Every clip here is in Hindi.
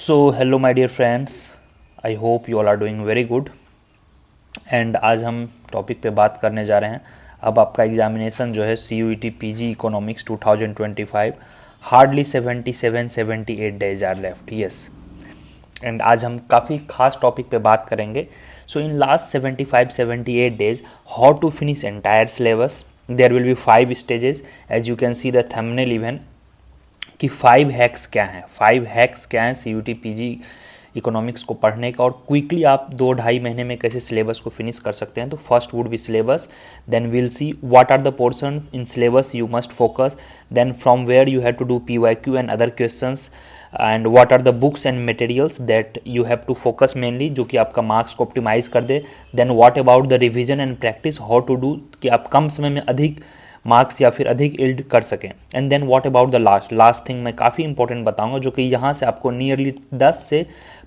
So hello my dear friends, I hope you all are doing very good. And आज हम टॉपिक पे बात करने जा रहे हैं। अब आपका एग्जामिनेशन जो है CUET PG economics 2025 hardly 77-78 days are left. Yes, and आज हम काफ़ी खास टॉपिक पे बात करेंगे। So in last 75-78 days how to finish entire syllabus. There will be 5 stages as you can see the thumbnail even कि 5 हैक्स क्या हैं, 5 हैक्स क्या हैं CUET PG इकोनॉमिक्स को पढ़ने का और क्विकली आप 2-2.5 महीने में कैसे सिलेबस को फिनिश कर सकते हैं। तो first would be syllabus, then will see what are the portions in syllabus you must focus, then from where you have to do PYQ and other questions, and what are the books and materials that you have to focus mainly, जो कि आपका मार्क्स को ऑप्टिमाइज कर दे। Then what about the revision and practice, how to do कि आप कम समय में अधिक मार्क्स या फिर अधिक इल्ड कर सकें। And then what about the last thing मैं काफ़ी इंपॉर्टेंट बताऊंगा, जो कि यहाँ से आपको नियरली 10 से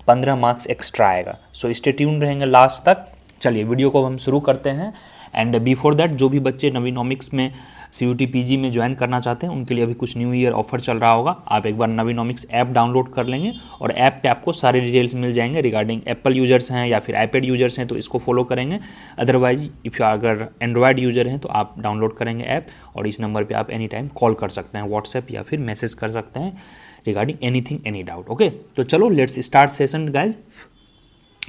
15 मार्क्स एक्स्ट्रा आएगा। सो स्टे ट्यून रहेंगे लास्ट तक। चलिए वीडियो को हम शुरू करते हैं। एंड बिफोर दैट, जो भी बच्चे नवीनॉमिक्स में CUET PG में ज्वाइन करना चाहते हैं उनके लिए अभी कुछ न्यू ईयर ऑफर चल रहा होगा। आप एक बार नवीनॉमिक्स ऐप डाउनलोड कर लेंगे और ऐप पे आपको सारे डिटेल्स मिल जाएंगे रिगार्डिंग एप्पल यूजर्स हैं या फिर iPad यूजर्स हैं तो इसको फॉलो करेंगे। अदरवाइज इफ़ यू अगर एंड्रॉयड यूजर हैं तो आप डाउनलोड करेंगे ऐप और इस नंबर पर आप एनी टाइम कॉल कर सकते हैं, व्हाट्सएप या फिर मैसेज कर सकते हैं regarding anything any doubt. Okay, तो चलो लेट्स स्टार्ट सेशन गाइज।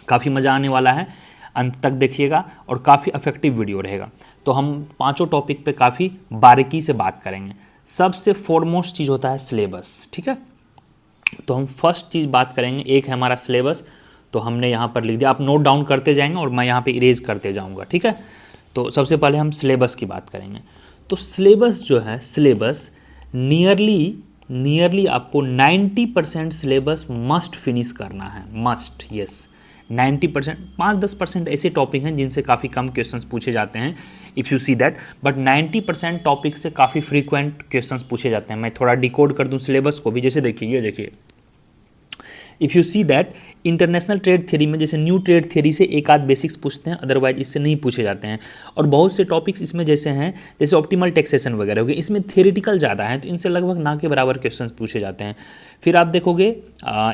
काफ़ी मज़ा आने वाला है, अंत तक देखिएगा और काफ़ी इफेक्टिव वीडियो रहेगा। तो हम पांचों टॉपिक पे काफ़ी बारीकी से बात करेंगे। सबसे फॉरमोस्ट चीज़ होता है सिलेबस, ठीक है। तो हम फर्स्ट चीज़ बात करेंगे, एक है हमारा सिलेबस। तो हमने यहाँ पर लिख दिया, आप नोट डाउन करते जाएंगे और मैं यहाँ पे इरेज करते जाऊँगा, ठीक है। तो सबसे पहले हम सिलेबस की बात करेंगे। तो सिलेबस जो है, सिलेबस नियरली आपको 90% सिलेबस मस्ट फिनिश करना है, मस्ट। यस, 90%, 5-10% ऐसे टॉपिक हैं जिनसे काफ़ी कम क्वेश्चंस पूछे जाते हैं if you see that, but 90% topic से काफ़ी फ्रीक्वेंट क्वेश्चंस पूछे जाते हैं। मैं थोड़ा डिकोड कर दूं सिलेबस को भी, जैसे देखिए, ये देखिए, if you see that international trade theory में जैसे न्यू ट्रेड थ्योरी से एक आध बेसिक्स पूछते हैं, अदरवाइज इससे नहीं पूछे जाते हैं। और बहुत से टॉपिक्स इसमें जैसे हैं, जैसे ऑप्टिमल टैक्सेशन वगैरह हो गए, इसमें थियोरेटिकल ज़्यादा है तो इनसे लगभग ना के बराबर क्वेश्चंस पूछे जाते हैं। फिर आप देखोगे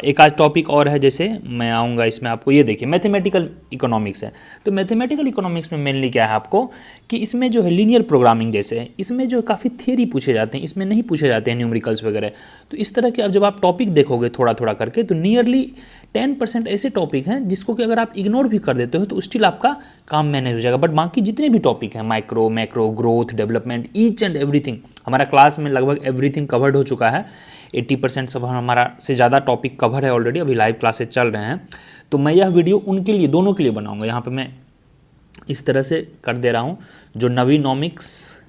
एक आध टॉपिक और है, जैसे मैं आऊँगा इसमें, आपको ये देखिए मैथमेटिकल इकोनॉमिक्स है। तो मैथमेटिकल इकोनॉमिक्स में मेनली क्या है आपको कि इसमें जो है लीनियर प्रोग्रामिंग जैसे है, इसमें जो काफ़ी थियरी पूछे जाते हैं, इसमें नहीं पूछे जाते हैं न्यूमेरिकल्स वगैरह। तो इस तरह के अब जब आप टॉपिक देखोगे थोड़ा थोड़ा करके, तो नियरली 10% ऐसे टॉपिक हैं जिसको कि अगर आप इग्नोर भी कर देते हो तो स्टिल आपका काम मैनेज हो जाएगा। बट बाकी जितने भी टॉपिक हैं, micro, macro, growth, development, each and everything, हमारा क्लास में लगभग एवरीथिंग कवर्ड हो चुका है। 80% सब हमारा से ज़्यादा टॉपिक कवर है ऑलरेडी, अभी लाइव क्लासेस चल रहे हैं। तो मैं यह वीडियो उनके लिए, दोनों के लिए बनाऊँगा। यहाँ पर मैं इस तरह से कर दे रहा हूँ, जो नवीनॉमिक्स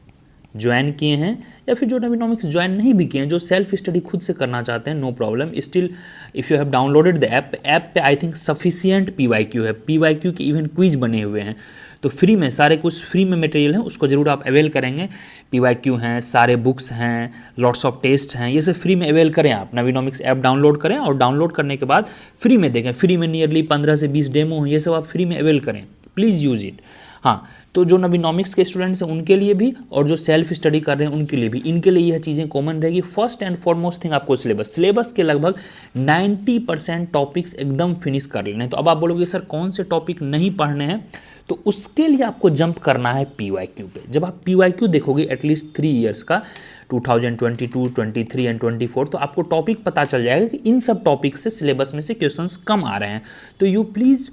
ज्वाइन किए हैं या फिर जो नवीनॉमिक्स ज्वाइन नहीं भी किए हैं, जो सेल्फ स्टडी खुद से करना चाहते हैं, no problem. Still if you have downloaded the app पे आई थिंक सफिशिएंट PYQ है, PYQ के इवन क्विज बने हुए हैं। तो फ्री में सारे कुछ फ्री में मटेरियल है, उसको जरूर आप अवेल करेंगे। PYQ हैं, सारे बुक्स हैं, लॉट्स ऑफ टेस्ट हैं, ये सब फ्री में अवेल करें। आप नवीनॉमिक्स ऐप डाउनलोड करें और डाउनलोड करने के बाद फ्री में देखें। फ्री में नियरली 15 से 20 डेमो हैं, ये सब आप फ्री में अवेल करें, प्लीज़ यूज़ इट। हाँ, तो जो नवीनॉमिक्स के स्टूडेंट्स हैं उनके लिए भी और जो सेल्फ स्टडी कर रहे हैं उनके लिए भी, इनके लिए यह चीज़ें कॉमन रहेगी। फर्स्ट एंड फॉरमोस्ट थिंग आपको सिलेबस के लगभग 90% टॉपिक्स एकदम फिनिश कर लेने हैं। तो अब आप बोलोगे सर कौन से टॉपिक नहीं पढ़ने हैं, तो उसके लिए आपको जंप करना है PYQ पे। जब आप PYQ देखोगे एटलीस्ट 3 ईयर्स का, 2022, 23 एंड 24, तो आपको टॉपिक पता चल जाएगा कि इन सब टॉपिक से सिलेबस में से क्वेश्चंस कम आ रहे हैं। तो you please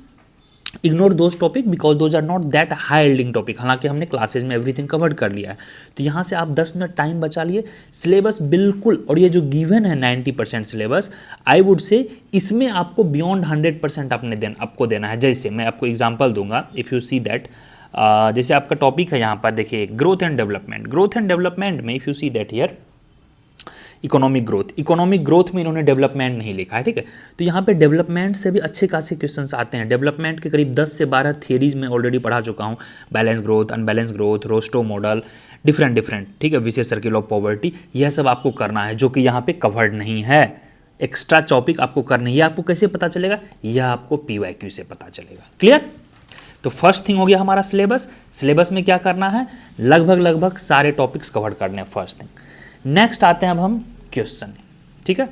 ignore those topic because those are not that high yielding topic. हालांकि हमने क्लासेज में एवरीथिंग कवर्ड कर लिया है। तो यहाँ से आप 10 मिनट टाइम बचा लिए। सिलेबस बिल्कुल, और ये जो गिवन है 90% सिलेबस, आई वुड से इसमें आपको बियॉन्ड 100% आपको देना है। जैसे मैं आपको एग्जाम्पल दूंगा, इफ़ यू सी दैट, जैसे आपका टॉपिक है यहाँ पर देखिए ग्रोथ एंड डेवलपमेंट में, if you see that here economic growth में इन्होंने डेवलपमेंट नहीं लिखा है, ठीक है। तो यहाँ पे डेवलपमेंट से भी अच्छे खासे क्वेश्चंस आते हैं। डेवलपमेंट के करीब 10 से 12 थियरीज में ऑलरेडी पढ़ा चुका हूँ। Balance growth, unbalance growth, Rostow model, different, ठीक है, विशेष सर्किल ऑफ पॉवर्टी, यह सब आपको करना है जो कि यहाँ पे कवर्ड नहीं है। एक्स्ट्रा टॉपिक आपको करना है। यह आपको कैसे पता चलेगा? यह आपको PYQ से पता चलेगा। क्लियर? तो फर्स्ट थिंग हो गया हमारा सिलेबस में क्या करना है, लगभग सारे टॉपिक्स कवर करने हैं, फर्स्ट थिंग। नेक्स्ट आते हैं अब हम क्वेश्चन, ठीक है।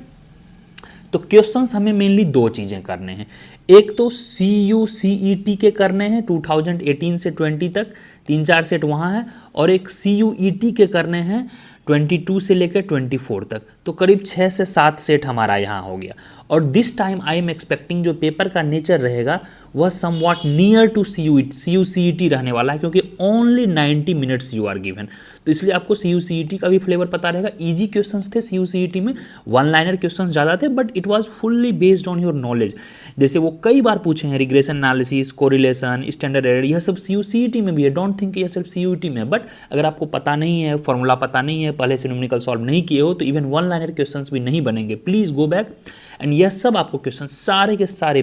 तो क्वेश्चंस हमें मेनली दो चीज़ें करने हैं। एक तो CUCET के करने हैं 2018 से 20 तक, 3-4 सेट वहाँ है, और एक CUET के करने हैं 22 से लेकर 24 तक। तो करीब 6 से 7 सेट हमारा यहाँ हो गया। और this time I am expecting जो पेपर का नेचर रहेगा वह समवॉट नियर टू CUCET रहने वाला है, क्योंकि only 90 minutes you are given. तो इसलिए आपको CUCET का भी फ्लेवर पता रहेगा। ईजी क्वेश्चंस थे CUCET में, वन लाइनर क्वेश्चंस ज़्यादा थे, but it was fully based on your knowledge. जैसे वो कई बार पूछे हैं regression analysis, correlation, standard error, यह सब CUCET में भी है। डोंट थिंक यह सिर्फ CUET में है, बट अगर आपको पता नहीं है, फॉर्मूला पता नहीं है, पहले से न्यूमेरिकल सॉल्व नहीं किए हो, तो इवन वन लाइनर क्वेश्चंस भी नहीं बनेंगे। प्लीज़ गो बैक एंड यह सब आपको क्वेश्चन सारे के सारे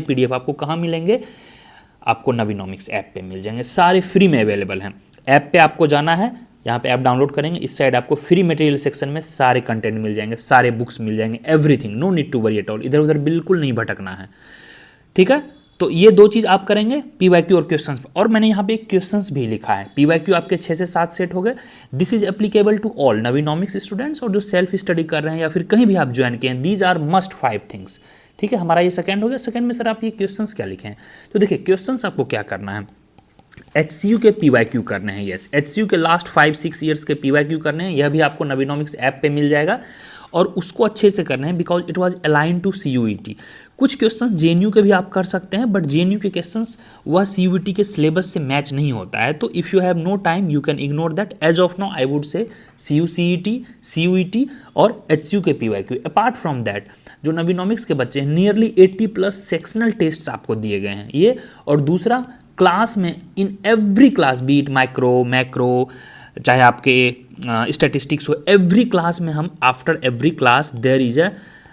PDF आपको कहाँ मिलेंगे? आपको नवीनोमिक्स ऐप पे मिल जाएंगे, सारे फ्री में अवेलेबल हैं। ऐप पे आपको जाना है, यहाँ पे ऐप डाउनलोड करेंगे, इस साइड आपको फ्री मटेरियल सेक्शन में सारे कंटेंट मिल जाएंगे, सारे बुक्स मिल जाएंगे, everything, no need to worry at all. इधर उधर बिल्कुल नहीं भटकना है, ठीक है। तो ये दो चीज़ आप करेंगे, PYQ और क्वेश्चंस। और मैंने यहाँ पे क्वेश्चंस भी लिखा है। PYQ आपके 6 से 7 सेट हो गए। This is applicable to all Naveenomics students, और जो सेल्फ स्टडी कर रहे हैं या फिर कहीं भी आप ज्वाइन किए हैं, दीज आर मस्ट 5 थिंग्स, ठीक है। हमारा ये सेकंड हो गया। सेकंड में सर आप ये क्वेश्चंस क्या लिखे हैं? तो देखिए क्वेश्चंस आपको क्या करना है, HCU के PYQ करने हैं। यस, HCU के लास्ट 5-6 ईयर्स के PYQ करने हैं। यह भी आपको नवीनोमिक्स ऐप पे मिल जाएगा, और उसको अच्छे से करना है because it was align to CUET। कुछ क्वेश्चन JNU के भी आप कर सकते हैं, बट JNU के क्वेश्चंस वह CUET के सिलेबस से मैच नहीं होता है। तो if you have no time you can ignore that. As of now I would say CUCET, CUET और HCU के PYQ। अपार्ट फ्रॉम दैट जो नवीनोमिक्स के बच्चे हैं, नियरली 80+ सेक्शनल टेस्ट्स आपको दिए गए हैं ये। और दूसरा, क्लास में in every class, be it micro, macro, चाहे आपके स्टैटिस्टिक्स हो, एवरी क्लास में हम after every class there is a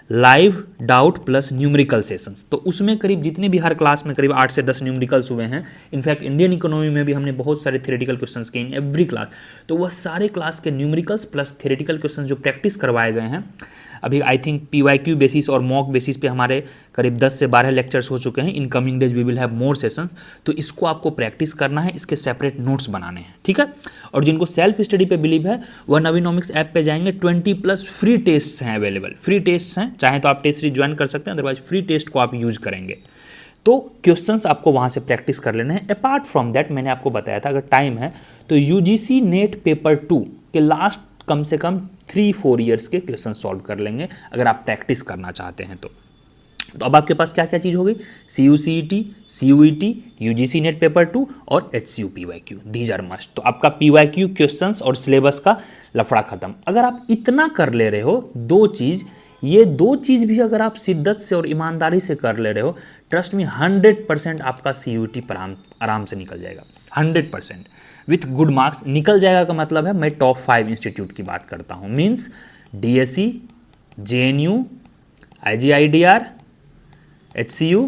live doubt plus numerical sessions. तो उसमें करीब जितने भी हर क्लास में करीब 8 से 10 न्यूमेरिकल्स हुए हैं। इनफैक्ट इंडियन इकोनॉमी में भी हमने बहुत सारे थ्योरेटिकल क्वेश्चंस किए इन एवरी क्लास। तो वह सारे क्लास के न्यूमेरिकल्स प्लस थ्योरेटिकल क्वेश्चन जो प्रैक्टिस करवाए गए हैं, अभी आई थिंक PYQ बेसिस और मॉक बेसिस पे हमारे करीब 10 से 12 लेक्चर्स हो चुके हैं। In coming days we will have more sessions. तो इसको आपको प्रैक्टिस करना है, इसके सेपरेट नोट्स बनाने हैं, ठीक है। और जिनको सेल्फ स्टडी पे बिलीव है वह नवीनोमिक्स ऐप पे जाएंगे। 20+ फ्री टेस्ट्स हैं अवेलेबल, फ्री टेस्ट्स हैं, चाहे तो आप टेस्ट सीरीज ज्वाइन कर सकते हैं, अदरवाइज फ्री टेस्ट को आप यूज करेंगे। तो क्वेश्चंस आपको वहाँ से प्रैक्टिस कर लेने हैं। अपार्ट फ्रॉम दैट मैंने आपको बताया था, अगर टाइम है तो UGC नेट पेपर 2 के लास्ट कम से कम 3-4 ईयर्स के क्वेश्चन सॉल्व कर लेंगे, अगर आप प्रैक्टिस करना चाहते हैं तो। अब आपके पास क्या क्या चीज़ हो गई? CUCET, CUET, UGC net paper 2 और HCU PYQ, these are must. तो आपका PYQ क्वेश्चंस और सिलेबस का लफड़ा खत्म। अगर आप इतना कर ले रहे हो, दो चीज़, ये दो चीज़ भी अगर आप शिद्दत से और ईमानदारी से कर ले रहे हो, ट्रस्ट में 100% आपका CUET पर आराम से निकल जाएगा। 100% विथ गुड मार्क्स निकल जाएगा का मतलब है मैं टॉप 5 इंस्टीट्यूट की बात करता हूँ। Means DSE, JNU, IGIDR, HCU,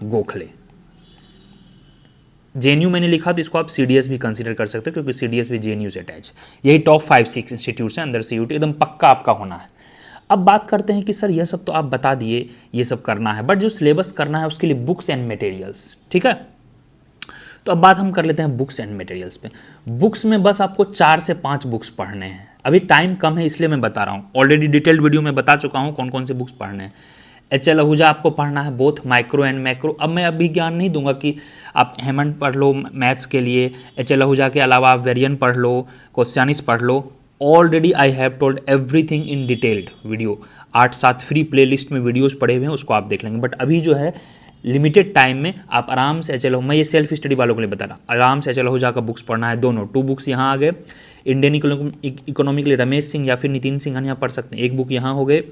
Gokhale. JNU मैंने लिखा तो इसको आप CDS भी कंसीडर कर सकते हो, क्योंकि CDS भी JNU से अटैच। यही टॉप 5-6 इंस्टीट्यूट्स हैं अंदर CUET, एकदम पक्का आपका होना है। अब बात करते हैं कि सर यह सब तो आप बता दिए, ये सब करना है, बट जो सिलेबस करना है उसके लिए बुक्स एंड मटेरियल्स, ठीक है। तो अब बात हम कर लेते हैं बुक्स एंड मटेरियल्स पे। बुक्स में बस आपको 4 से 5 बुक्स पढ़ने हैं। अभी टाइम कम है इसलिए मैं बता रहा हूँ, ऑलरेडी डिटेल्ड वीडियो में बता चुका हूँ कौन कौन से बुक्स पढ़ने हैं। HL आहूजा आपको पढ़ना है, बोथ माइक्रो एंड मैक्रो। अब मैं अभी ज्ञान नहीं दूंगा कि आप हेमंत पढ़ लो मैथ्स के लिए, HL आहूजा के अलावा आप वेरियन पढ़ लो, क्वेश्चनिस पढ़ लो। Already I have told everything in detailed video. 8-7 free playlist में वीडियोस पड़े हुए हैं, उसको आप देख लेंगे। बट अभी जो है लिमिटेड टाइम में आप आराम से HL, मैं ये सेल्फ स्टडी वालों के लिए बता रहा, आराम से HL आहूजा का बुक्स पढ़ना है। दोनों 2 बुक्स यहाँ आ गए। इंडियन इकोनॉमी के लिए रमेश सिंह या फिर नितिन सिंघानिया यहाँ पढ़ सकते हैं, 1 बुक यहाँ हो गए।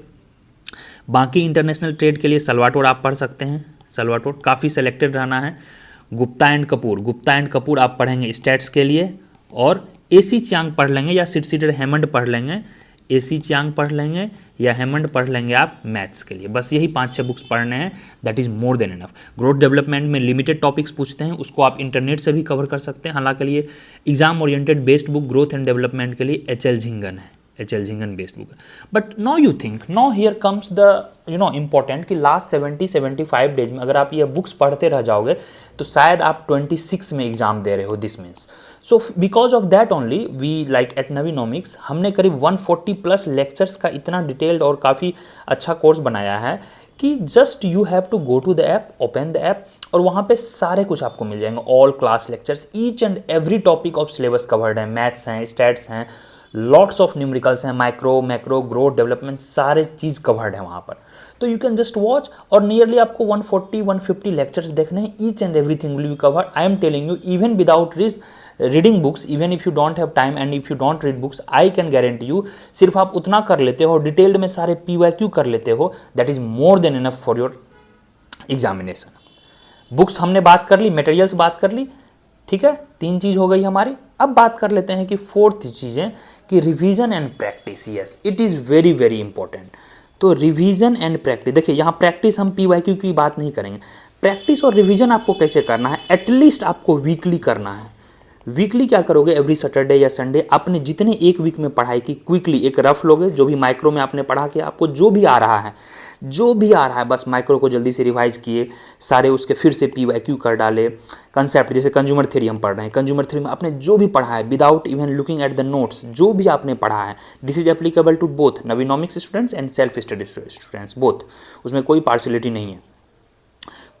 बाकी इंटरनेशनल ट्रेड के लिए सलवाटोर आप पढ़ सकते हैं, सलवाटोर काफ़ी सेलेक्टेड रहना है। गुप्ता एंड कपूर आप पढ़ेंगे स्टैट्स के लिए, और AC चियांग पढ़ लेंगे या सीटेड हेमंड पढ़ लेंगे। AC चियांग पढ़ लेंगे या हेमंड पढ़ लेंगे आप मैथ्स के लिए। बस यही 5-6 बुक्स पढ़ने हैं, that is more than enough. Growth development में लिमिटेड टॉपिक्स पूछते हैं, उसको आप इंटरनेट से भी कवर कर सकते हैं। हालांकि लिए exam oriented based book growth and development के लिए HL झिंगन है, HL झिंगन बेस्ड बुक है। But now you think, now here comes the important कि लास्ट 70-75 डेज में अगर आप ये बुक्स पढ़ते रह जाओगे तो शायद आप 26 में एग्जाम दे रहे हो। This means so because of that only we like at Naveenomics हमने करीब 140 प्लस लेक्चर्स का इतना डिटेल्ड और काफ़ी अच्छा कोर्स बनाया है कि just you have to go to the app, open the app, और वहाँ पे सारे कुछ आपको मिल जाएंगे, all class lectures, each and every topic of syllabus covered है, मैथ्स हैं, स्टैट्स हैं, लॉट्स ऑफ न्यूमेरिकल्स हैं, माइक्रो मैक्रो ग्रोथ डेवलपमेंट, सारे चीज़ कवर्ड है वहाँ पर। तो यू कैन जस्ट वॉच, और नियरली आपको 140-150 लेक्चर्स देखने हैं, each and everything will be covered. I am telling you, even without reading books, even if you don't have time and if you don't read books, I can guarantee you, सिर्फ आप उतना कर लेते हो, डिटेल्ड में सारे PYQ कर लेते हो, that is more than enough for your examination. Books हमने बात कर ली, मटेरियल्स बात कर ली, ठीक है, 3 चीज हो गई हमारी। अब बात कर लेते हैं कि 4th चीज है कि revision and practice. Yes, it is very very important. तो रिवीजन एंड प्रैक्टिस, देखिए यहाँ प्रैक्टिस हम PYQ की बात नहीं करेंगे, प्रैक्टिस और रिवीजन आपको कैसे करना है, एटलीस्ट आपको वीकली करना है। वीकली क्या करोगे, एवरी सैटरडे या संडे आपने जितने एक वीक में पढ़ाई की, क्विकली एक रफ लोगे, जो भी माइक्रो में आपने पढ़ा के आपको जो भी आ रहा है बस माइक्रो को जल्दी से रिवाइज किए, सारे उसके फिर से PYQ कर डाले। कंसेप्ट जैसे कंज्यूमर थ्योरी हम पढ़ रहे हैं, कंज्यूमर थ्योरी में आपने जो भी पढ़ा है without even looking at the notes, जो भी आपने पढ़ा है, this is applicable to both Naveenomics students and self study students, both, उसमें कोई पार्शियलिटी नहीं है।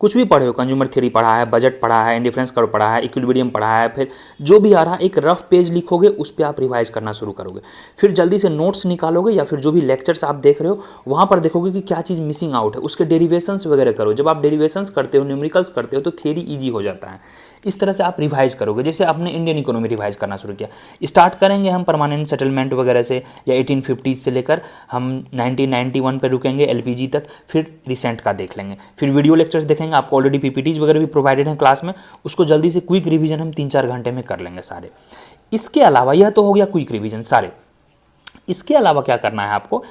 कुछ भी पढ़े हो, कंज्यूमर थ्योरी पढ़ा है, बजट पढ़ा है, इंडिफरेंस कर्व पढ़ा है, इक्विलिब्रियम पढ़ा है, फिर जो भी आ रहा है एक रफ पेज लिखोगे, उस पर आप रिवाइज करना शुरू करोगे, फिर जल्दी से नोट्स निकालोगे या फिर जो भी लेक्चर्स आप देख रहे हो वहाँ पर देखोगे कि क्या चीज़ मिसिंग आउट है, उसके डेरिवेशंस वगैरह करो। जब आप डेरिवेशंस करते हो, न्यूमेरिकल्स करते हो, तो थ्योरी ईजी हो जाता है। इस तरह से आप रिवाइज करोगे। जैसे आपने इंडियन इकोनॉमी रिवाइज करना शुरू किया, स्टार्ट करेंगे हम परमानेंट सेटलमेंट वगैरह से, या 1850 से लेकर हम 1991 पे रुकेंगे LPG तक, फिर रिसेंट का देख लेंगे, फिर वीडियो लेक्चर्स देखेंगे। आपको ऑलरेडी PPTs वगैरह भी प्रोवाइडेड हैं क्लास में, उसको जल्दी से क्विक रिवीजन हम 3-4 घंटे में कर लेंगे सारे। इसके अलावा यह तो हो गया क्विक रिवीजन सारे। इसके अलावा क्या करना है आपको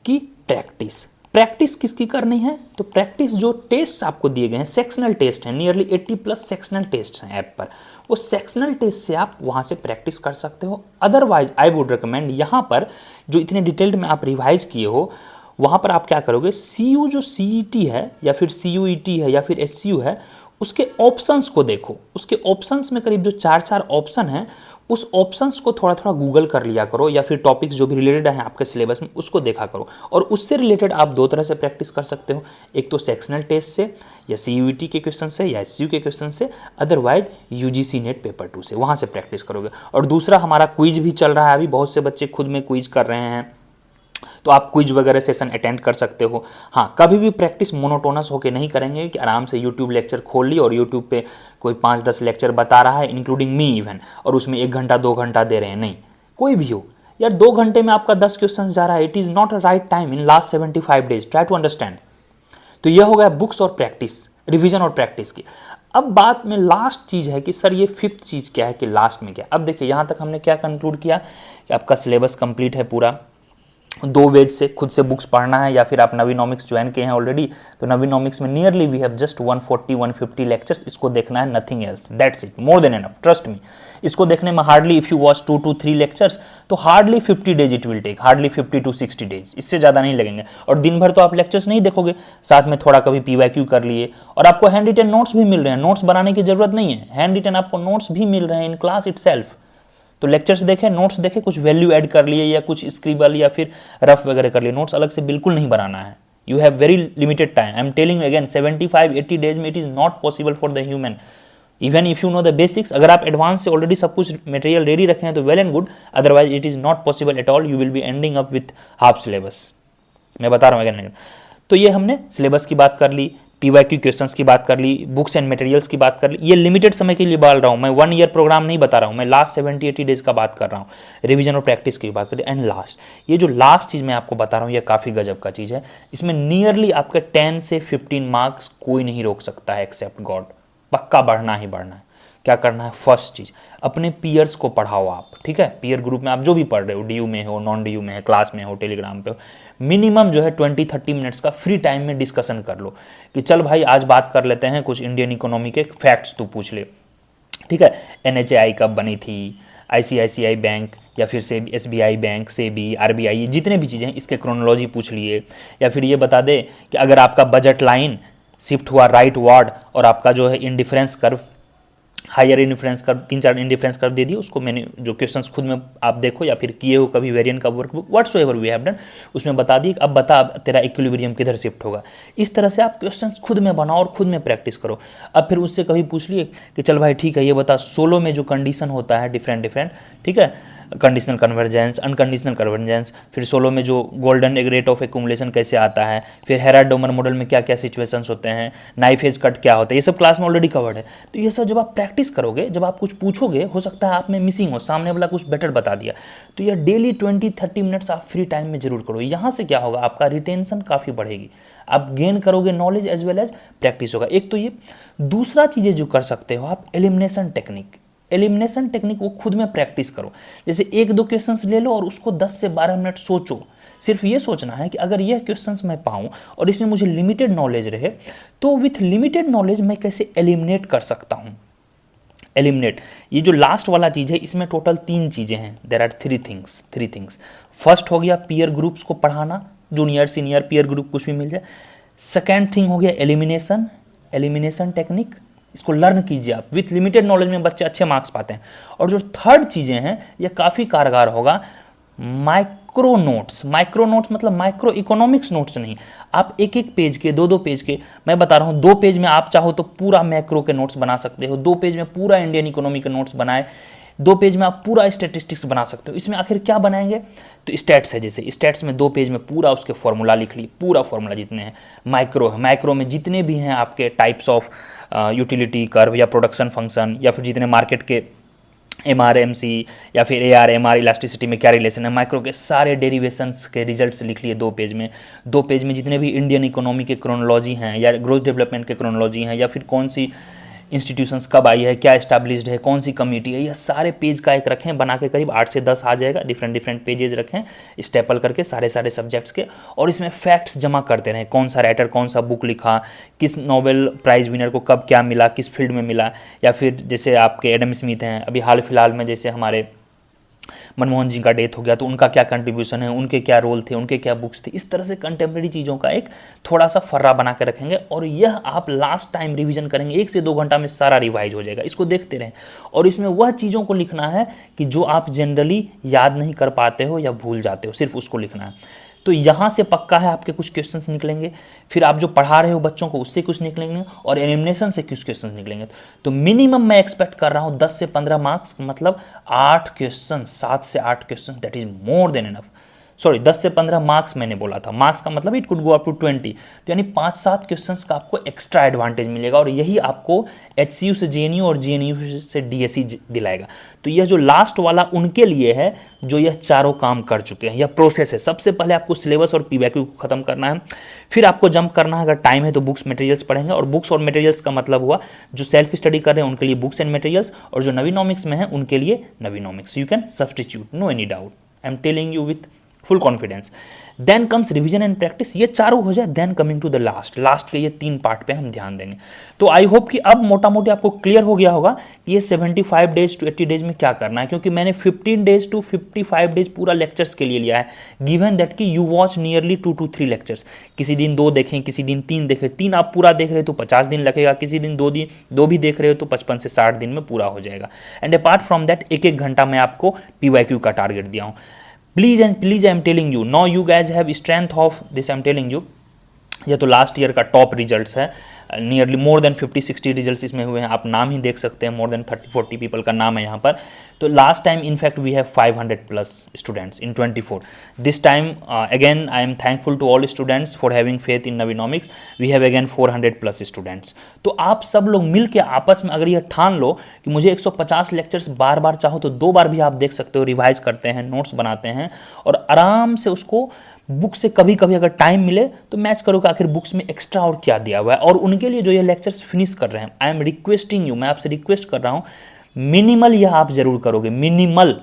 कि प्रैक्टिस किसकी करनी है, तो प्रैक्टिस जो टेस्ट आपको दिए गए हैं, सेक्शनल टेस्ट हैं, नियरली 80 प्लस सेक्शनल टेस्ट हैं ऐप पर, वो सेक्शनल टेस्ट से आप वहाँ से प्रैक्टिस कर सकते हो। अदरवाइज आई वुड रिकमेंड यहाँ पर जो इतने डिटेल्ड में आप रिवाइज किए हो, वहाँ पर आप क्या करोगे, CU जो CET है या फिर CUET है या फिर HCU है, उसके ऑप्शंस को देखो। उसके ऑप्शंस में करीब जो 4 ऑप्शन हैं, उस ऑप्शंस को थोड़ा थोड़ा गूगल कर लिया करो, या फिर टॉपिक्स जो भी रिलेटेड हैं आपके सिलेबस में उसको देखा करो, और उससे रिलेटेड आप 2 तरह से प्रैक्टिस कर सकते हो, एक तो सेक्शनल टेस्ट से या CUET के क्वेश्चन से या SCU के क्वेश्चन से, अदरवाइज UGC नेट पेपर 2 से, वहाँ से प्रैक्टिस करोगे। और दूसरा हमारा क्विज भी चल रहा है अभी, बहुत से बच्चे खुद में क्विज कर रहे हैं, तो आप क्विज वगैरह सेशन अटेंड कर सकते हो। हाँ, कभी भी प्रैक्टिस मोनोटोनस होके नहीं करेंगे कि आराम से यूट्यूब लेक्चर खोल ली और यूट्यूब पे कोई 5-10 लेक्चर बता रहा है, इंक्लूडिंग मी इवन, और उसमें 1 घंटा 2 घंटा दे रहे हैं। नहीं, कोई भी हो यार, 2 घंटे में आपका 10 क्वेश्चन जा रहा है, it is not a right time in last 75 days, try to understand. तो यह हो गया बुक्स और प्रैक्टिस, रिविजन और प्रैक्टिस की। अब बात में लास्ट चीज़ है कि सर ये 5th चीज़ क्या है कि लास्ट में क्या। अब देखिए यहाँ तक हमने क्या कंक्लूड किया कि आपका सिलेबस कंप्लीट है पूरा, 2 वेज से खुद से बुक्स पढ़ना है, या फिर आप नवीनोमिक्स ज्वाइन किए हैं ऑलरेडी, तो नवीनोमिक्स में nearly we have just 140-150 lectures, इसको देखना है, nothing else, that's it, more than enough, trust me. इसको देखने में hardly if you watch 2 to 3 lectures, तो hardly 50 days it will take, hardly 50 to 60 days, इससे ज़्यादा नहीं लगेंगे। और दिन भर तो आप लेक्चर्स नहीं देखोगे, साथ में थोड़ा कभी PYQ कर लिए, और आपको हैंड रिटन नोट्स भी मिल रहे हैं, नोट्स बनाने की जरूरत नहीं है, हैंड रिटन आपको नोट्स भी मिल रहे हैं इन क्लास इटसेल्फ। तो लेक्चर्स देखें, नोट्स देखें, कुछ वैल्यू ऐड कर लिए या कुछ स्क्रिबल या फिर रफ वगैरह कर लिए, नोट्स अलग से बिल्कुल नहीं बनाना है। You have very limited time, I am telling you again, 75-80 days में it is not possible for the human, even if you know the basics. अगर आप एडवांस से ऑलरेडी सब कुछ मटेरियल रेडी रखे हैं तो well and good, otherwise it is not possible at all, you will be ending up with half syllabus. मैं बता रहा हूँ अगेन। तो ये हमने सिलेबस की बात कर ली, PYQ क्वेश्चंस की बात कर ली, बुक्स एंड मटेरियल्स की बात कर ली। ये लिमिटेड समय के लिए बोल रहा हूँ मैं, 1 ईयर प्रोग्राम नहीं बता रहा हूँ मैं, लास्ट 70-80 डेज का बात कर रहा हूँ, रिवीजन और प्रैक्टिस की बात कर ली। एंड लास्ट, ये जो लास्ट चीज़ मैं आपको बता रहा हूँ, ये काफ़ी गजब का चीज़ है। इसमें नियरली आपके 10 से 15 मार्क्स कोई नहीं रोक सकता है एक्सेप्ट गॉड, पक्का बढ़ना ही बढ़ना है। क्या करना है, फर्स्ट चीज़, अपने पीयर्स को पढ़ाओ आप, ठीक है, पीयर ग्रुप में आप जो भी पढ़ रहे हो, DU में हो, नॉन DU में है, क्लास में हो, टेलीग्राम पे हो, मिनिमम जो है 20-30 मिनट्स का फ्री टाइम में डिस्कशन कर लो कि चल भाई आज बात कर लेते हैं कुछ इंडियन इकोनॉमी के फैक्ट्स, तू पूछ ले, ठीक है, NHAI कब बनी थी, ICICI बैंक या फिर से SBI बैंक, SEBI, RBI, जितने भी चीज़ें हैं इसके क्रोनोलॉजी पूछ लिए, या फिर ये बता दे कि अगर आपका बजट लाइन शिफ्ट हुआ राइट वार्ड और आपका जो है इंडिफरेंस कर्व हायर इंडिफरेंस कर 3-4 इंडिफरेंस कर दे दिए उसको। मैंने जो क्वेश्चंस खुद में आप देखो या फिर किए हो कभी वेरिएंट का workbook whatsoever we have done, उसमें बता दी अब बता अब तेरा इक्विलिब्रियम किधर शिफ्ट होगा। इस तरह से आप क्वेश्चंस खुद में बनाओ और खुद में प्रैक्टिस करो। अब फिर उससे कभी पूछ लिए कि चल भाई ठीक है ये बता सोलो में जो कंडीशन होता है डिफरेंट, ठीक है, कंडीशनल कन्वर्जेंस, अनकंडीशनल कन्वर्जेंस, फिर सोलो में जो गोल्डन रेट ऑफ एक्यूमुलेशन कैसे आता है, फिर हेराड-डोमर मॉडल में क्या क्या सिचुएशंस होते हैं, नाइफ एज कट क्या होता है, ये सब क्लास में ऑलरेडी कवर्ड है। तो ये सब जब आप प्रैक्टिस करोगे, जब आप कुछ पूछोगे, हो सकता है आप में मिसिंग हो, सामने वाला कुछ बेटर बता दिया, तो ये डेली 20-30 मिनट्स आप फ्री टाइम में जरूर करो। यहाँ से क्या होगा, आपका रिटेंशन काफ़ी बढ़ेगी, आप गेन करोगे knowledge as well as practice होगा। एक तो ये, दूसरा चीज़ें जो कर सकते हो आप, एलिमिनेशन टेक्निक। एलिमिनेशन टेक्निक वो खुद में प्रैक्टिस करो। जैसे 1-2 क्वेश्चंस ले लो और उसको 10 से 12 मिनट सोचो। सिर्फ ये सोचना है कि अगर यह क्वेश्चंस मैं पाऊँ और इसमें मुझे लिमिटेड नॉलेज रहे तो विथ लिमिटेड नॉलेज मैं कैसे एलिमिनेट कर सकता हूँ। एलिमिनेट, ये जो लास्ट वाला चीज़ है इसमें टोटल 3 चीज़ें हैं। There are 3 things. फर्स्ट हो गया पीयर ग्रुप्स को पढ़ाना, जूनियर सीनियर पीयर ग्रुप कुछ भी मिल जाए। सेकेंड थिंग हो गया एलिमिनेशन टेक्निक, इसको लर्न कीजिए आप। विथ लिमिटेड नॉलेज में बच्चे अच्छे मार्क्स पाते हैं। और जो थर्ड चीज़ें हैं ये काफ़ी कारगर होगा, माइक्रो नोट्स मतलब माइक्रो इकोनॉमिक्स नोट्स नहीं, आप एक पेज के 2-2 पेज के, मैं बता रहा हूँ 2 पेज में आप चाहो तो पूरा मैक्रो के नोट्स बना सकते हो, 2 पेज में पूरा इंडियन इकोनॉमी के नोट्स बनाए, 2 पेज में आप पूरा स्टैटिस्टिक्स बना सकते हो। इसमें आखिर क्या बनाएंगे, तो स्टैट्स है, जैसे स्टैट्स में 2 पेज में पूरा उसके फॉर्मूला लिख लिए, पूरा फॉर्मूला जितने हैं। माइक्रो में जितने भी हैं आपके टाइप्स ऑफ यूटिलिटी कर्व या प्रोडक्शन फंक्शन या फिर जितने मार्केट के MRMC या फिर AR-MR इलास्टिसिटी में क्या रिलेशन है, माइक्रो के सारे डेरिवेशंस के रिजल्ट्स लिख लिए 2 पेज में। 2 पेज में जितने भी इंडियन इकोनॉमी के क्रोनोलॉजी हैं या ग्रोथ डेवलपमेंट के क्रोनोलॉजी हैं या फिर कौन सी इंस्टीट्यूशंस कब आई है, क्या एस्टैब्लिश्ड है, कौन सी कमेटी है, ये सारे पेज का एक रखें बना के, करीब 8 से 10 आ जाएगा। डिफरेंट पेजेस रखें स्टेपल करके सारे सब्जेक्ट्स के, और इसमें फैक्ट्स जमा करते रहें, कौन सा राइटर कौन सा बुक लिखा, किस नोबेल प्राइज़ विनर को कब क्या मिला, किस फील्ड में मिला, या फिर जैसे आपके एडम स्मिथ हैं, अभी हाल फिलहाल में जैसे हमारे मनमोहन जी का डेथ हो गया तो उनका क्या कंट्रीब्यूशन है, उनके क्या रोल थे, उनके क्या बुक्स थे। इस तरह से कंटेम्प्रेरी चीज़ों का एक थोड़ा सा फर्रा बना के रखेंगे और यह आप लास्ट टाइम रिवीजन करेंगे, 1 से 2 घंटा में सारा रिवाइज हो जाएगा। इसको देखते रहें और इसमें वह चीज़ों को लिखना है कि जो आप जनरली याद नहीं कर पाते हो या भूल जाते हो, सिर्फ उसको लिखना है। तो यहाँ से पक्का है आपके कुछ क्वेश्चंस निकलेंगे, फिर आप जो पढ़ा रहे हो बच्चों को उससे कुछ निकलेंगे और एलिमिनेशन से कुछ क्वेश्चंस निकलेंगे। तो मिनिमम मैं एक्सपेक्ट कर रहा हूँ 10 से 15 मार्क्स, मतलब 8 क्वेश्चन, 7 से 8 question, that is more than enough. Sorry 10 से 15 मार्क्स मैंने बोला था, मार्क्स का मतलब it could go up to 20, तो यानी 5-7 क्वेश्चंस का आपको एक्स्ट्रा एडवांटेज मिलेगा और यही आपको HCU से JNU और JNU से DSE दिलाएगा। तो यह जो लास्ट वाला उनके लिए है जो यह चारों काम कर चुके हैं, यह प्रोसेस है। सबसे पहले आपको सिलेबस और PYQ को खत्म करना है, फिर आपको जंप करना है, अगर टाइम है तो बुक्स मटेरियल्स पढ़ेंगे। और बुक्स और मटेरियल्स का मतलब हुआ जो सेल्फ स्टडी कर रहे हैं उनके लिए बुक्स एंड मटेरियल्स, और जो नवीनॉमिक्स में है उनके लिए Naveenomics. You can substitute, no any doubt, I am telling you with full confidence. Then comes revision and practice, ये चारों हो जाए, then coming to the last के ये 3 पार्ट पे हम ध्यान देंगे। तो आई होप कि अब मोटा मोटी आपको क्लियर हो गया होगा कि ये 75 डेज टू 80 डेज में क्या करना है, क्योंकि मैंने 15 डेज टू 55 डेज पूरा लेक्चर्स के लिए लिया है, गिवन दैट कि you watch nearly 2 to 3 lectures. किसी दिन 2 देखें, किसी दिन 3 देखें, 3 आप पूरा देख रहे हो तो 50 दिन लगेगा, किसी दिन 2 भी देख रहे हो तो 55 से 60 दिन में पूरा हो जाएगा। एंड अपार्ट फ्रॉम दैट 1-1 घंटा मैं आपको PYQ का टारगेट दिया हूँ। Please I am telling you, now you guys have strength of this, I am telling you, ये तो लास्ट ईयर का टॉप रिजल्ट्स है, नियरली मोर देन 50-60 रिजल्ट्स इसमें हुए हैं। आप नाम ही देख सकते हैं, मोर देन 30-40 पीपल का नाम है यहाँ पर। तो last time in fact we have 500+ students in 24। This time again I am thankful to all students for having faith in Naveenomics, we have again 400+ students. तो आप सब लोग मिल के आपस में अगर यह ठान लो कि मुझे 150 लेक्चर्स बार बार चाहो तो 2 बार भी आप देख सकते हो, रिवाइज करते हैं, नोट्स बनाते हैं और आराम से उसको बुक से कभी कभी अगर टाइम मिले तो मैच करो कि आखिर बुक्स में एक्स्ट्रा और क्या दिया हुआ है। और उनके लिए जो ये लेक्चर्स फिनिश कर रहे हैं, आई एम रिक्वेस्टिंग यू, मैं आपसे रिक्वेस्ट कर रहा हूँ, मिनिमल यह आप जरूर करोगे, मिनिमल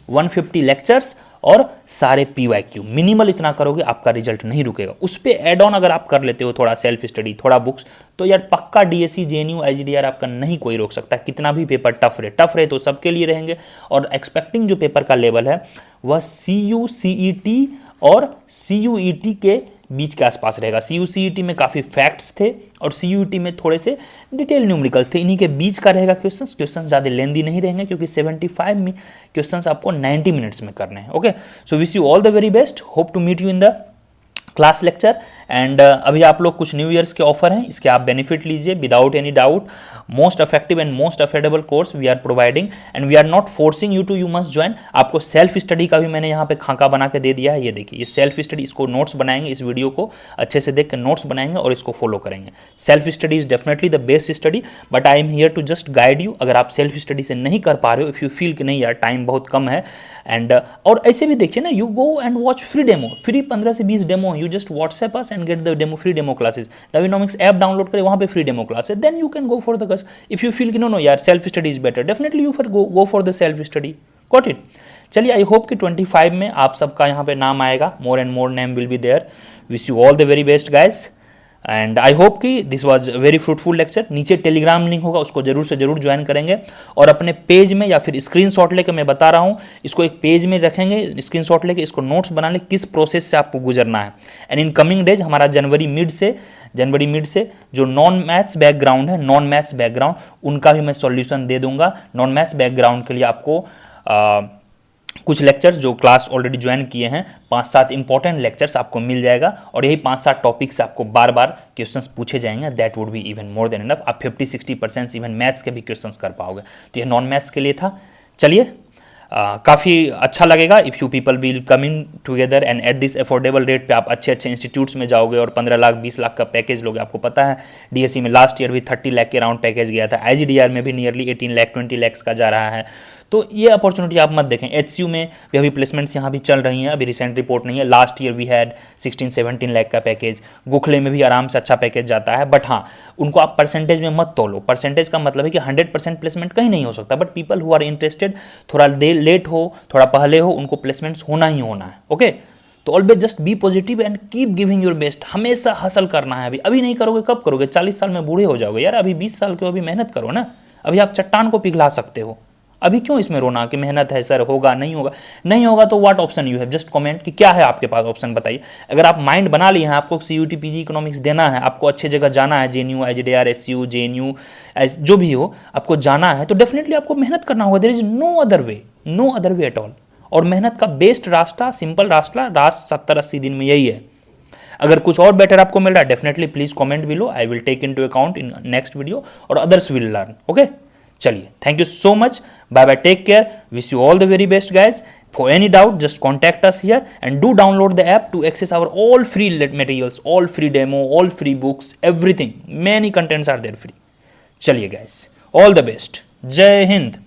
150 लेक्चर्स और सारे PYQ, मिनिमल इतना करोगे, आपका रिजल्ट नहीं रुकेगा। उस पर एड ऑन अगर आप कर लेते हो थोड़ा सेल्फ स्टडी, थोड़ा बुक्स, तो यार पक्का DSE JNU IGDR आपका नहीं कोई रोक सकता। कितना भी पेपर टफ रहे तो सबके लिए रहेंगे। और एक्सपेक्टिंग जो पेपर का लेवल है वह CU CET और CUET के बीच के आसपास रहेगा। CUCET में काफ़ी फैक्ट्स थे और CUET में थोड़े से डिटेल न्यूमेरिकल्स थे, इन्हीं के बीच का रहेगा क्वेश्चंस ज़्यादा लेंदी नहीं रहेंगे क्योंकि 75 में क्वेश्चंस आपको 90 मिनट्स में करने हैं। Okay, so wish you all the very best, hope to meet you in the class lecture. And अभी आप लोग कुछ न्यू ईयर्स के ऑफर हैं, इसके आप बेनिफिट लीजिए without any doubt. Most effective and most affordable course we are providing and we are not forcing you to you must join. आपको सेल्फ स्टडी का भी मैंने यहाँ पे खाका बना के दे दिया है, ये देखिए, ये सेल्फ स्टडी, इसको नोट्स बनाएंगे, इस वीडियो को अच्छे से देख कर नोट्स बनाएंगे और इसको फॉलो करेंगे। Self study is definitely the best study, but I am here to just guide you. अगर आप सेल्फ स्टडी से नहीं कर पा रहे हो, इफ़ यू फील कि नहीं यार टाइम बहुत कम है, एंड और ऐसे भी देखिए ना, you go and watch free demo, free 15 से 20 demo, you just WhatsApp us and get the demo, free demo classes. Navinomics app download करें, वहाँ पे फ्री डेमो क्लास है, then you can go for the class. If you feel कि नो यार self study is better, definitely you for go for the self study. Got it. चलिए, आई होप कि 25 में आप सबका यहाँ पे नाम आएगा, more and more name will be there. Wish you all the very best guys, and I hope कि this was very fruitful lecture. नीचे टेलीग्राम लिंक होगा, उसको जरूर से जरूर ज्वाइन करेंगे और अपने पेज में या फिर स्क्रीनशॉट लेके, मैं बता रहा हूँ, इसको एक पेज में रखेंगे, स्क्रीनशॉट लेके इसको नोट्स बना ले किस प्रोसेस से आपको गुजरना है। एंड इन कमिंग डेज हमारा जनवरी मिड से जो नॉन मैथ्स बैकग्राउंड है, नॉन मैथ्स बैकग्राउंड, उनका भी मैं सॉल्यूशन दे दूंगा। नॉन मैथ्स बैकग्राउंड के लिए आपको कुछ लेक्चर्स जो क्लास ऑलरेडी ज्वाइन किए हैं, 5-7 इंपॉर्टेंट लेक्चर्स आपको मिल जाएगा और यही 5-7 टॉपिक से आपको बार बार क्वेश्चंस पूछे जाएंगे। That would be even more than enough. आप 50-60% इवन मैथ्स के भी क्वेश्चंस कर पाओगे। तो ये नॉन मैथ्स के लिए था। चलिए, काफ़ी अच्छा लगेगा if you people will coming together and at this affordable rate पे आप अच्छे अच्छे इंस्टीट्यूट्स में जाओगे और 15 लाख 20 लाख का पैकेज लोगे। आपको पता है DSE में लास्ट ईयर भी 30 लाख के अराउंड पैकेज गया था, IGDR में भी नियरली 18 लाख 20 लाख का जा रहा है। तो ये अपॉर्चुनिटी आप मत देखें। HCU में भी अभी प्लेसमेंट्स यहाँ भी चल रही हैं, अभी रिसेंट रिपोर्ट नहीं है। Last year we had 16-17 lakh का पैकेज। गोखले में भी आराम से अच्छा पैकेज जाता है, बट हाँ, उनको आप परसेंटेज में मत तोलो। परसेंटेज का मतलब है कि 100% प्लेसमेंट कहीं नहीं हो सकता, but people who are interested, थोड़ा लेट हो थोड़ा पहले हो, उनको प्लेसमेंट्स होना ही होना है। ओके, तो always just be positive and keep giving your best. हमेशा हसल करना है। अभी नहीं करोगे कब करोगे? 40 साल में बूढ़े हो जाओगे यार। अभी 20 साल के हो, अभी मेहनत करो ना। अभी आप चट्टान को पिघला सकते हो, अभी क्यों इसमें रोना कि मेहनत है सर, होगा नहीं होगा? नहीं होगा तो what option you have, just comment कि क्या है आपके पास ऑप्शन, बताइए। अगर आप माइंड बना लिए हैं आपको CUT PG इकोनॉमिक्स देना है, आपको अच्छी जगह जाना है, JNU IGDR SCU JNU जो भी हो, आपको जाना है, तो डेफिनेटली आपको मेहनत करना होगा। There is no other way at all. और मेहनत का बेस्ट रास्ता, सिंपल रास्ता 70-80 दिन में यही है। अगर कुछ और बेटर आपको मिल रहा है, definitely please comment below, I will take in to account in next video और अदर्स विल लर्न। ओके, चलिए, thank you so much, bye bye, take care, wish you all the very best guys. For any doubt, just contact us here and do download the app to access our all free materials, all free demo, all free books, everything. Many contents are there free. चलिए guys, all the best. जय हिंद।